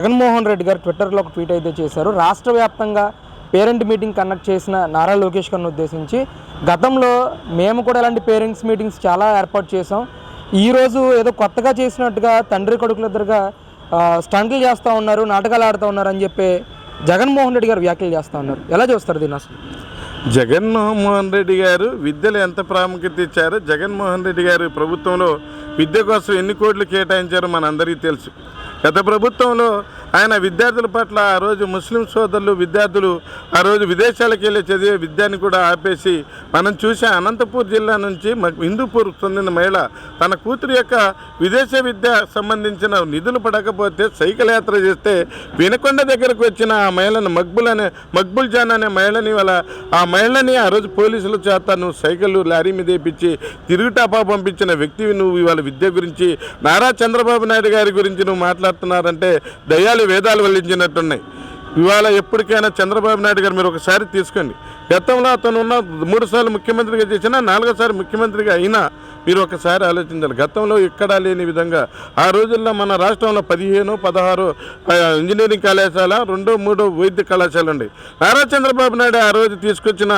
జగన్మోహన్ రెడ్డి గారు ట్విట్టర్లో ఒక ట్వీట్ అయితే చేశారు. రాష్ట్ర వ్యాప్తంగా పేరెంట్ మీటింగ్ కండక్ట్ చేసిన నారా లోకేష్ గారిని ఉద్దేశించి, గతంలో మేము కూడా ఇలాంటి పేరెంట్స్ మీటింగ్స్ చాలా ఏర్పాటు చేసాం. ఈరోజు ఏదో కొత్తగా చేసినట్టుగా తండ్రి కొడుకులిద్దరుగా స్టంట్లు చేస్తూ ఉన్నారు, నాటకాలు ఆడుతూ ఉన్నారు అని చెప్పి జగన్మోహన్ రెడ్డి గారు వ్యాఖ్యలు చేస్తూ ఉన్నారు. ఎలా చూస్తారు దీన్ని అసలు? జగన్మోహన్ రెడ్డి గారు విద్యలో ఎంత ప్రాముఖ్యత ఇచ్చారో, జగన్మోహన్ రెడ్డి గారు ప్రభుత్వంలో విద్య కోసం ఎన్ని కోట్లు కేటాయించారో మనందరికీ తెలుసు. గత ప్రభుత్వంలో ఆయన విద్యార్థుల పట్ల ఆ రోజు ముస్లిం సోదరులు విద్యార్థులు ఆ రోజు విదేశాలకు వెళ్ళి చదివే విద్యని కూడా ఆపేసి, మనం చూసే అనంతపూర్ జిల్లా నుంచి హిందూపూర్ చెందిన మహిళ తన కూతురు యొక్క విదేశీ విద్య సంబంధించిన నిధులు పడకపోతే సైకిల్ యాత్ర చేస్తే వినకొండ దగ్గరకు వచ్చిన ఆ మహిళను మక్బుల్ జాన్ అనే మహిళని ఆ మహిళని ఆ రోజు పోలీసుల చేత నువ్వు సైకిల్ లారీ మీద వేయించి తిరుగుటాపా పంపించిన వ్యక్తివి నువ్వు. ఇవాళ విద్య గురించి నారా చంద్రబాబు నాయుడు గారి గురించి నువ్వు మాట్లాడుతున్నారంటే దయ్యాలు వేదాలు వల్లించినట్టున్నాయి. ఇవాళ ఎప్పటికైనా చంద్రబాబు నాయుడు గారు మీరు ఒకసారి తీసుకోండి. గతంలో అతను ఉన్న 3 సార్లు ముఖ్యమంత్రిగా చేసినా 4వ ముఖ్యమంత్రిగా అయినా మీరు ఒకసారి ఆలోచించాలి. గతంలో ఎక్కడా లేని విధంగా ఆ రోజుల్లో మన రాష్ట్రంలో 15, 16 ఇంజనీరింగ్ కళాశాల, 2, 3 వైద్య కళాశాలలు ఉన్నాయి. నారా చంద్రబాబు నాయుడు ఆ రోజు తీసుకొచ్చిన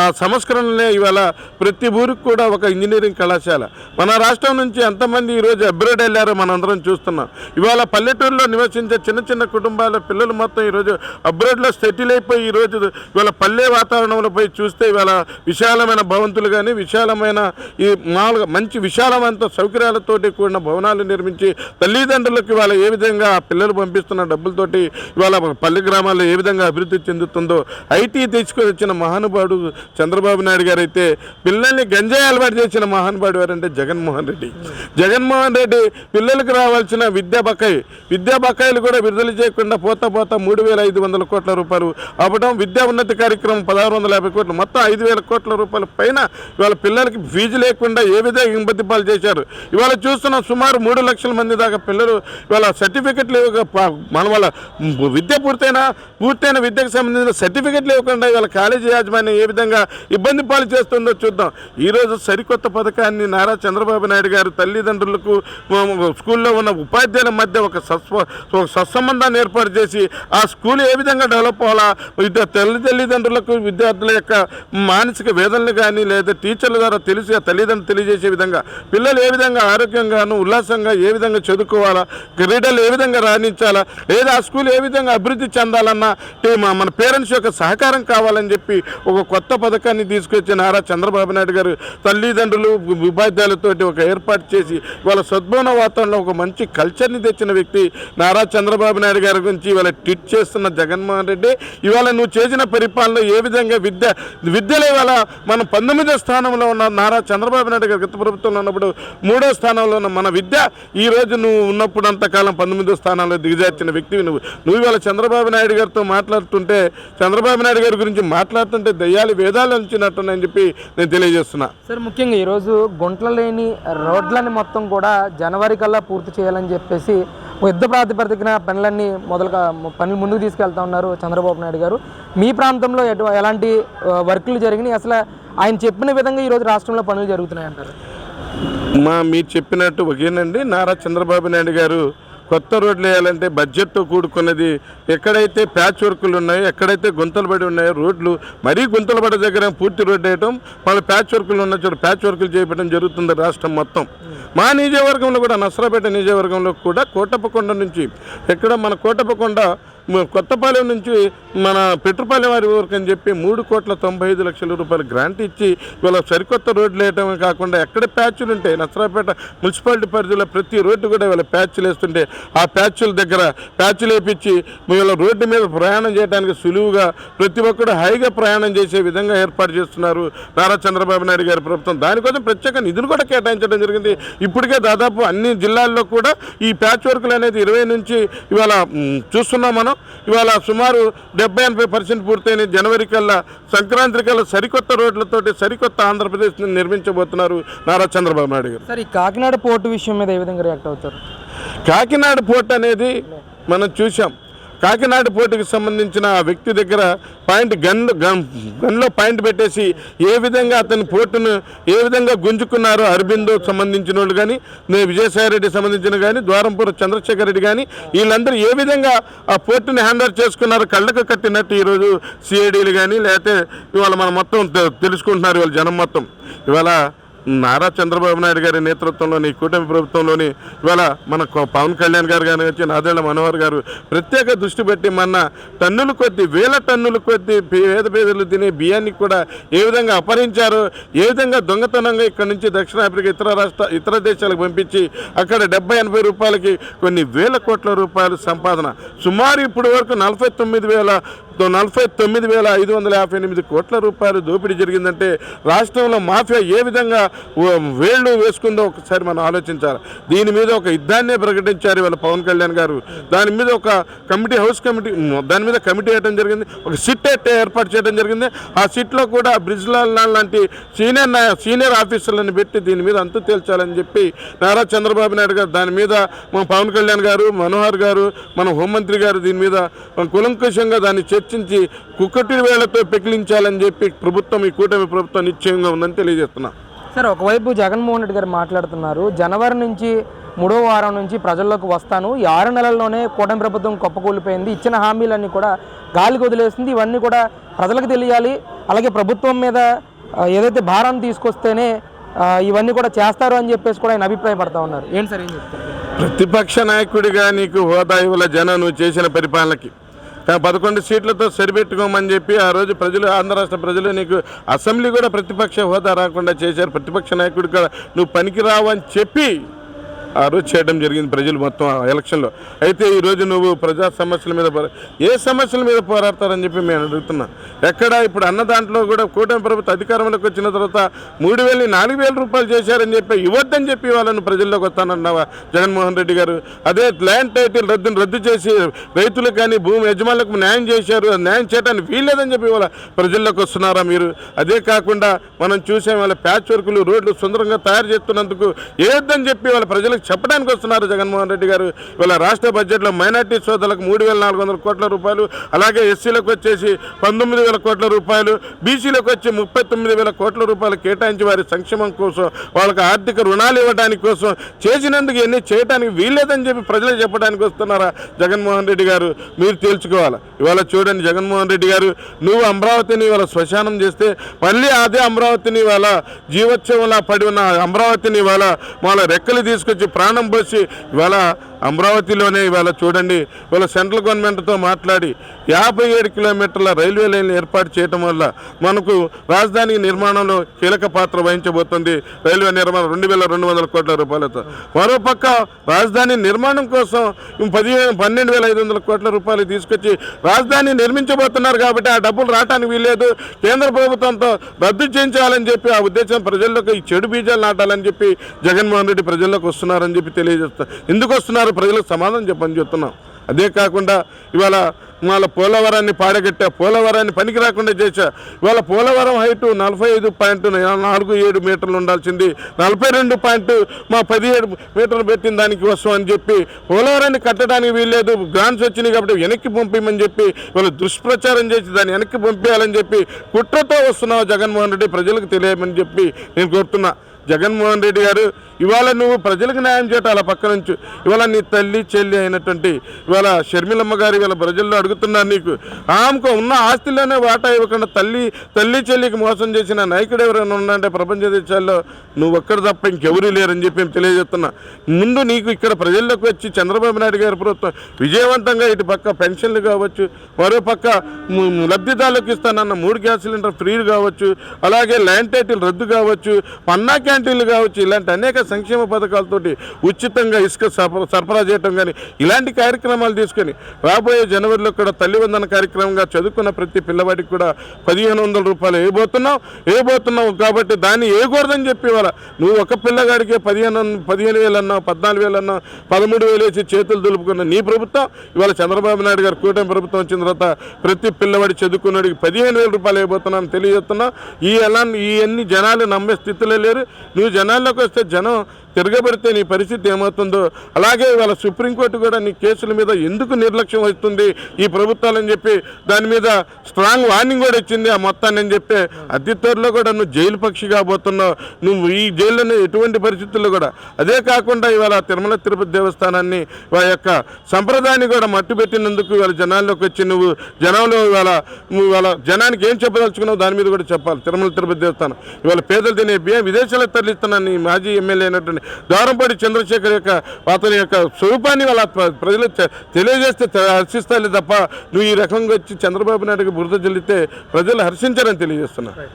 ఆ సంస్కరణలే ఇవాళ ప్రతి ఊరికి కూడా ఒక ఇంజనీరింగ్ కళాశాల. మన రాష్ట్రం నుంచి ఎంతమంది ఈరోజు అబ్రాడ్ వెళ్ళారో మనందరం చూస్తున్నాం. ఇవాళ పల్లెటూరులో నివసించే చిన్న చిన్న కుటుంబాల పిల్లలు మొత్తం ఈరోజు అబ్రాడ్లో సెటిల్ అయిపోయి ఈరోజు ఇవాళ పల్లె వాతావరణంలో పోయి చూస్తే ఇవాళ విశాలమైన భవంతులు కానీ విశాలమైన ఈ మంచి విశాలమైన సౌకర్యాలతోటి కూడిన భవనాలు నిర్మించి తల్లిదండ్రులకు ఇవాళ ఏ విధంగా పిల్లలు పంపిస్తున్న డబ్బులతోటి ఇవాళ పల్లె గ్రామాల్లో ఏ విధంగా అభివృద్ధి చెందుతుందో ఐటీ తీసుకొని వచ్చిన మహానుభావుడు చంద్రబాబు నాయుడు గారు అయితే పిల్లల్ని గంజాయి అలవాటు చేసిన మహానుభావుడు ఎవరంటే జగన్మోహన్ రెడ్డి. జగన్మోహన్ రెడ్డి పిల్లలకు రావాల్సిన విద్యా బకాయిలు కూడా విడుదల చేయకుండా పోతా 3,500 కోట్ల రూపాయలు అవ్వడం, విద్యా ఉన్నతి కార్యక్రమం 1,650 కోట్లు, మొత్తం 5,000 కోట్ల రూపాయల పైన ఇవాళ పిల్లలకి ఫీజు లేకుండా ఏ విధంగా ఇబ్బంది పాలు చేశారు. ఇవాళ చూస్తున్న సుమారు 3 లక్షల మంది దాకా పిల్లలు ఇవాళ సర్టిఫికెట్లు మన వాళ్ళ విద్య పూర్తయిన విద్యకు సంబంధించిన సర్టిఫికెట్లు ఇవ్వకుండా ఇవాళ కాలేజీ యాజమాన్యం ఏ విధంగా ఇబ్బంది పాలు చేస్తుందో చూద్దాం. ఈరోజు సరికొత్త పథకాన్ని నారా చంద్రబాబు నాయుడు గారు తల్లిదండ్రులకు స్కూల్లో ఉన్న ఉపాధ్యాయుల మధ్య ఒక సత్సంబంధాన్ని ఏర్పాటు చేసి ఆ స్కూల్ ఏ విధంగా డెవలప్ అవ్వాలా, తల్లిదండ్రులకు విద్యార్థుల యొక్క మానసిక వేదనలు కానీ లేదా టీచర్ల ద్వారా తల్లిదండ్రులు తెలియజేసే విధంగా పిల్లలు ఏ విధంగా ఆరోగ్యంగాను ఉల్లాసంగా ఏ విధంగా చదువుకోవాలా, క్రీడలు ఏ విధంగా రాణించాలా, లేదా ఆ స్కూల్ ఏ విధంగా అభివృద్ధి చెందాలన్నా మన పేరెంట్స్ యొక్క సహకారం కావాలని చెప్పి ఒక కొత్త పథకాన్ని తీసుకొచ్చి నారా చంద్రబాబు నాయుడు గారు తల్లిదండ్రులు ఉపాధ్యాయులతోటి ఒక ఏర్పాటు చేసి వాళ్ళ సద్భవన వాతావరణంలో ఒక మంచి కల్చర్ని తెచ్చిన వ్యక్తి నారా చంద్రబాబు నాయుడు గారి గురించి ఇవాళ ట్వీట్ చేస్తున్న జగన్మోహన్ రెడ్డి. ఇవాళ నువ్వు చేసిన పరిపాలన ఏ విధంగా విద్యలో ఇవాళ మనం 19వ స్థానంలో ఉన్న నారా చంద్రబాబు నాయుడు గారు గత ప్రభుత్వంలో ఉన్నప్పుడు 3వ స్థానంలో ఉన్న మన విద్య ఈరోజు నువ్వు ఉన్నప్పుడు అంతకాలం 19వ స్థానంలో దిగజార్చిన వ్యక్తివి నువ్వు ఇవాళ చంద్రబాబు నాయుడు గారితో మాట్లాడుతుంటే, చంద్రబాబు నాయుడు గారి గురించి మాట్లాడుతుంటే దయ్యాలు వేదాలు అంచినట్టున్నాయని చెప్పి నేను తెలియజేస్తున్నా. సార్, ముఖ్యంగా ఈరోజు గుంటలు లేని రోడ్లని మొత్తం కూడా జనవరి కల్లా పూర్తి చేయాలని చెప్పేసి యుద్ధ ప్రాతిపదికన పనులు ముందుకు తీసుకెళ్తా ఉన్నారు చంద్రబాబు నాయుడు గారు. మీ ప్రాంతంలో ఎలాంటి వర్కులు జరిగినాయి, అసలు ఆయన చెప్పిన విధంగా ఈరోజు రాష్ట్రంలో పనులు జరుగుతున్నాయి అంటారు? మీరు చెప్పినట్టు ఒకేనండి. నారా చంద్రబాబు నాయుడు గారు కొత్త రోడ్లు వేయాలంటే బడ్జెట్తో కూడుకున్నది. ఎక్కడైతే ప్యాచ్ వర్కులు ఉన్నాయో, ఎక్కడైతే గుంతలు పడి ఉన్నాయో రోడ్లు మరీ గుంతలు పడే దగ్గర పూర్తి రోడ్డు వేయటం, మళ్ళీ ప్యాచ్ వర్కులు ఉన్న చోట ప్యాచ్ వర్కులు చేయడం జరుగుతుంది రాష్ట్రం మొత్తం. మా నియోజకవర్గంలో కూడా నసరాపేట నియోజకవర్గంలో కూడా కోటప్పకొండ నుంచి మన కోటప్పకొండ కొత్తపాలెం నుంచి మన పెట్రుపాలెం వారి వరకు అని చెప్పి 3,95 లక్షల రూపాయలు గ్రాంట్ ఇచ్చి ఇవాళ సరికొత్త రోడ్లు వేయటమే కాకుండా ఎక్కడ ప్యాచ్లు ఉంటాయి నసరాపేట మున్సిపాలిటీ పరిధిలో ప్రతి రోడ్డు కూడా ఇవాళ ప్యాచ్లు వేస్తుంటే ఆ ప్యాచ్ల దగ్గర ప్యాచ్లు వేయించి ఇవాళ రోడ్డు మీద ప్రయాణం చేయడానికి సులువుగా ప్రతి ఒక్కరు హైగా ప్రయాణం చేసే విధంగా ఏర్పాటు చేస్తున్నారు నారా చంద్రబాబు నాయుడు గారి ప్రభుత్వం. దానికోసం ప్రత్యేక నిధులు కూడా కేటాయించడం జరిగింది. ఇప్పటికే దాదాపు అన్ని జిల్లాల్లో కూడా ఈ ప్యాచ్ వర్కులు అనేది 20 నుంచి ఇవాళ చూస్తున్నాం మనం. ఇవాళ సుమారు 70-80% పూర్తయిన జనవరి కల్లా సంక్రాంతి కల్లా సరికొత్త రోడ్లతోటి సరికొత్త ఆంధ్రప్రదేశ్ నిర్మించబోతున్నారు నారా చంద్రబాబు నాయుడు గారు. సార్, ఈ కాకినాడ పోర్టు విషయం మీద ఏ విధంగా రియాక్ట్ అవుతారు? కాకినాడ పోర్ట్ అనేది మనం చూసాం. కాకినాడ పోటీకి సంబంధించిన ఆ వ్యక్తి దగ్గర గన్లో పాయింట్ పెట్టేసి ఏ విధంగా అతని పోటును ఏ విధంగా గుంజుకున్నారో అరబిందో సంబంధించిన వాళ్ళు కానీ విజయసాయిరెడ్డి సంబంధించిన కానీ ద్వారంపూర్ చంద్రశేఖర్ రెడ్డి కానీ వీళ్ళందరూ ఏ విధంగా ఆ పోర్టుని హ్యాండ్ ఓవర్ చేసుకున్నారు కళ్ళకు కట్టినట్టు ఈరోజు సిఐడీలు కానీ లేకపోతే ఇవాళ మనం మొత్తం తెలుసుకుంటున్నారు ఇవాళ జనం మొత్తం. ఇవాళ నారా చంద్రబాబు నాయుడు గారి నేతృత్వంలోని కూటమి ప్రభుత్వంలోని ఇవాళ మన పవన్ కళ్యాణ్ గారు కానీ వచ్చి నాదెళ్ల మనోహర్ గారు ప్రత్యేక దృష్టి పెట్టి మన టన్నుల కొద్ది వేల టన్నుల కొద్ది పేదలు తినే బియ్యాన్ని కూడా ఏ విధంగా అపహరించారో, ఏ విధంగా దొంగతనంగా ఇక్కడ నుంచి దక్షిణాఫ్రికా ఇతర దేశాలకు పంపించి అక్కడ 70-80 రూపాయలకి కొన్ని వేల కోట్ల రూపాయలు సంపాదన, సుమారు ఇప్పటి వరకు 49,558 కోట్ల రూపాయలు దోపిడీ జరిగిందంటే రాష్ట్రంలో మాఫియా ఏ విధంగా వేళ్ళు వేసుకుందో ఒకసారి మనం ఆలోచించాలి. దీని మీద ఒక యుద్ధాన్నే ప్రకటించారు ఇవాళ పవన్ కళ్యాణ్ గారు. దాని మీద ఒక దాని మీద కమిటీ వేయడం జరిగింది, ఒక సిట్ ఏర్పాటు చేయడం జరిగింది. ఆ సిట్లో కూడా బ్రిజ్లాల్ లాంటి సీనియర్ ఆఫీసర్లను పెట్టి దీని మీద అంతు తేల్చాలని చెప్పి నారా చంద్రబాబు నాయుడు గారు దాని మీద మన పవన్ కళ్యాణ్ గారు, మనోహర్ గారు, మన హోంమంత్రి గారు దీని మీద కులంకుశంగా దాన్ని చర్చించి కుక్కటి వేళ్లతో పెకిలించాలని చెప్పి ఈ కూటమి ప్రభుత్వం నిశ్చయంగా ఉందని తెలియజేస్తున్నాం. సార్, ఒకవైపు జగన్మోహన్ రెడ్డి గారు మాట్లాడుతున్నారు, జనవరి నుంచి 3వ వారం నుంచి ప్రజల్లోకి వస్తాను, ఈ 6 నెలల్లోనే కూటమి ప్రభుత్వం కుప్పకూలిపోయింది, ఇచ్చిన హామీలన్నీ కూడా గాలికి వదిలేసింది, ఇవన్నీ కూడా ప్రజలకు తెలియాలి, అలాగే ప్రభుత్వం మీద ఏదైతే భారాన్ని తీసుకొస్తేనే ఇవన్నీ కూడా చేస్తారు అని చెప్పేసి కూడా ఆయన అభిప్రాయపడతా ఉన్నారు. ఏంటి సార్, ఏం చెప్తారు? ప్రతిపక్ష నాయకుడిగా నీకు హోదా ఇవ్వల జనం నువ్వు చేసిన పరిపాలనకి 11 సీట్లతో సరిపెట్టుకోమని చెప్పి ఆ రోజు ప్రజలు, ఆంధ్ర రాష్ట్ర ప్రజలు నీకు అసెంబ్లీ కూడా ప్రతిపక్ష హోదా రాకుండా చేశారు. ప్రతిపక్ష నాయకుడు కూడా నువ్వు పనికిరావు అని చెప్పి ఆ రోజు చేయడం జరిగింది ప్రజలు మొత్తం ఎలక్షన్లో. అయితే ఈరోజు నువ్వు ప్రజా సమస్యల మీద ఏ సమస్యల మీద పోరాడతారని చెప్పి మేము అడుగుతున్నాం. ఎక్కడ ఇప్పుడు అన్న దాంట్లో కూడా కూటమి ప్రభుత్వం అధికారంలోకి వచ్చిన తర్వాత 3,000 4,000 రూపాయలు చేశారని చెప్పి ఇవ్వద్దని చెప్పి వాళ్ళని ప్రజల్లోకి వస్తానన్నావా జగన్మోహన్ రెడ్డి గారు? అదే ల్యాండ్ టైటిల్ రద్దు చేసి రైతులకు కానీ భూమి యజమానులకు న్యాయం చేశారు, న్యాయం చేయడానికి వీల్లేదని చెప్పి వాళ్ళ ప్రజల్లోకి వస్తున్నారా మీరు? అదే కాకుండా మనం చూసాం వాళ్ళ ప్యాచ్ వర్కులు, రోడ్లు సుందరంగా తయారు చేస్తున్నందుకు ఏదని చెప్పి వాళ్ళ ప్రజలకు చెప్పడానికి వస్తున్నారు జగన్మోహన్ రెడ్డి గారు. ఇవాళ రాష్ట్ర బడ్జెట్లో మైనార్టీ సోదరులకు 3,400 కోట్ల రూపాయలు, అలాగే ఎస్సీలకు వచ్చేసి 19,000 కోట్ల రూపాయలు, బీసీలకు వచ్చి 39,000 కోట్ల రూపాయలు కేటాయించి వారి సంక్షేమం కోసం, వాళ్ళకి ఆర్థిక రుణాలు ఇవ్వడానికి కోసం చేసినందుకు ఇవన్నీ చేయడానికి వీల్లేదని చెప్పి ప్రజలకు చెప్పడానికి వస్తున్నారా జగన్మోహన్ రెడ్డి గారు? మీరు తేల్చుకోవాలి. ఇవాళ చూడండి జగన్మోహన్ రెడ్డి గారు, నువ్వు అమరావతిని ఇవాళ శ్మశానం చేస్తే మళ్ళీ అదే అమరావతిని ఇవాళ జీవోత్సవంలా పడి ఉన్న అమరావతిని ఇవాళ వాళ్ళ రెక్కలు తీసుకొచ్చి ప్రాణం పోసి ఇవాళ అమరావతిలోనే ఇవాళ చూడండి ఇవాళ సెంట్రల్ గవర్నమెంట్తో మాట్లాడి 57 కిలోమీటర్ల రైల్వే లైన్లు ఏర్పాటు చేయడం వల్ల మనకు రాజధాని నిర్మాణంలో కీలక పాత్ర వహించబోతుంది. రైల్వే నిర్మాణం 2,200 కోట్ల రూపాయలతో. మరోపక్క రాజధాని నిర్మాణం కోసం 12,500 కోట్ల రూపాయలు తీసుకొచ్చి రాజధాని నిర్మించబోతున్నారు. కాబట్టి ఆ డబ్బులు రావడానికి వీల్లేదు, కేంద్ర ప్రభుత్వంతో రద్దు చేయించాలని చెప్పి ఆ ఉద్దేశం ప్రజల్లోకి ఈ చెడు బీజాలు నాటాలని చెప్పి జగన్మోహన్ రెడ్డి ప్రజల్లోకి వస్తున్నారని చెప్పి తెలియజేస్తారు. ఎందుకు వస్తున్నారు ప్రజలకు సమాధానం చెప్పని చెప్తున్నాం. అదే కాకుండా ఇవాళ పోలవరాన్ని పాడగట్టా, పోలవరాన్ని పనికి రాకుండా చేశా. ఇవాళ పోలవరం హైటు 45.47 మీటర్లు ఉండాల్సింది 42.17 మీటర్లు పెట్టిన దానికి వస్తాం అని చెప్పి పోలవరాన్ని కట్టడానికి వీల్లేదు, గ్రాంట్స్ వచ్చినాయి కాబట్టి వెనక్కి పంపించమని చెప్పి వాళ్ళు దుష్ప్రచారం చేసి దాన్ని వెనక్కి పంపించాలని చెప్పి కుట్రతో వస్తున్నావు జగన్మోహన్ రెడ్డి, ప్రజలకు తెలియమని చెప్పి నేను కోరుతున్నా. జగన్మోహన్ రెడ్డి గారు, ఇవాళ నువ్వు ప్రజలకు న్యాయం చేయటం అలా పక్క నుంచి ఇవాళ నీ తల్లి చెల్లి అయినటువంటి ఇవాళ షర్మిలమ్మ గారు ఇవాళ ప్రజల్లో అడుగుతున్నారు, నీకు ఆమెకు ఉన్న ఆస్తిలోనే వాటా ఇవ్వకుండా తల్లి చెల్లికి మోసం చేసిన నాయకుడు ఎవరైనా ఉన్నాయంటే ప్రపంచ దేశాల్లో నువ్వు ఒక్కడు తప్ప ఇంకెవరూ లేరని చెప్పి మేము తెలియజేస్తున్నా. ముందు నీకు ఇక్కడ ప్రజల్లోకి వచ్చి చంద్రబాబు నాయుడు గారి ప్రభుత్వం విజయవంతంగా ఇటు పక్క పెన్షన్లు కావచ్చు, మరో పక్క లబ్ధిదారులకు ఇస్తానన్న 3 గ్యాస్ సిలిండర్ ఫ్రీ కావచ్చు, అలాగే ల్యాండ్ టైటిల్ రద్దు కావచ్చు, పన్నా క్యాంటీన్లు కావచ్చు, ఇలాంటి అనేక సంక్షేమ పథకాలతోటి ఉచితంగా ఇసుక సరఫరా చేయటం కానీ ఇలాంటి కార్యక్రమాలు తీసుకొని రాబోయే జనవరిలో కూడా తల్లివందన కార్యక్రమంగా చదువుకున్న ప్రతి పిల్లవాడికి కూడా 1,500 రూపాయలు వేయబోతున్నావు కాబట్టి దాన్ని వేయకూడదని చెప్పి ఇవాళ నువ్వు ఒక పిల్లగాడికే 15,000 అన్నావు, 14,000 అన్నావు, 13,000 వేసి చేతులు దులుపుకున్న నీ ప్రభుత్వం ఇవాళ చంద్రబాబు నాయుడు గారు కూటమి ప్రభుత్వం వచ్చిన తర్వాత ప్రతి పిల్లవాడి చదువుకున్నాడికి 15,000 రూపాయలు వేయబోతున్నాను తెలియజేస్తున్నావు. ఇవన్నీ జనాలు నమ్మే స్థితిలో లేరు. నువ్వు జనాల్లోకి వస్తే జనం తిరగబడితే నీ పరిస్థితి ఏమవుతుందో, అలాగే ఇవాళ సుప్రీంకోర్టు కూడా నీ కేసుల మీద ఎందుకు నిర్లక్ష్యం వస్తుంది ఈ ప్రభుత్వాలని చెప్పి దాని మీద స్ట్రాంగ్ వార్నింగ్ కూడా ఇచ్చింది ఆ మొత్తాన్ని అని చెప్పి. అతి త్వరలో కూడా నువ్వు జైలు పక్షి కాబోతున్నావు. నువ్వు ఈ జైల్లోనే ఎటువంటి పరిస్థితుల్లో కూడా, అదే కాకుండా ఇవాళ తిరుమల తిరుపతి దేవస్థానాన్ని వారి యొక్క సంప్రదాయాన్ని కూడా మట్టు పెట్టినందుకు ఇవాళ జనాల్లోకి వచ్చి నువ్వు జనంలో ఇవాళ జనానికి ఏం చెప్పదలుచుకున్నావు దాని మీద కూడా చెప్పాలి. తిరుమల తిరుపతి దేవస్థానం ఇవాళ పేదలు తినే బియ్యం విదేశాలకు తరలిస్తున్నాను ఈ మాజీ ఎమ్మెల్యే అయినటువంటి ద్వారంపూడి చంద్రశేఖర్ యొక్క అతని యొక్క స్వరూపాన్ని వాళ్ళ ప్రజలు తెలియజేస్తే హర్షిస్తారు తప్ప నువ్వు ఈ రకంగా వచ్చి చంద్రబాబు నాయుడుకి బురద జల్లితే ప్రజలు హర్షించారని తెలియజేస్తున్నారు.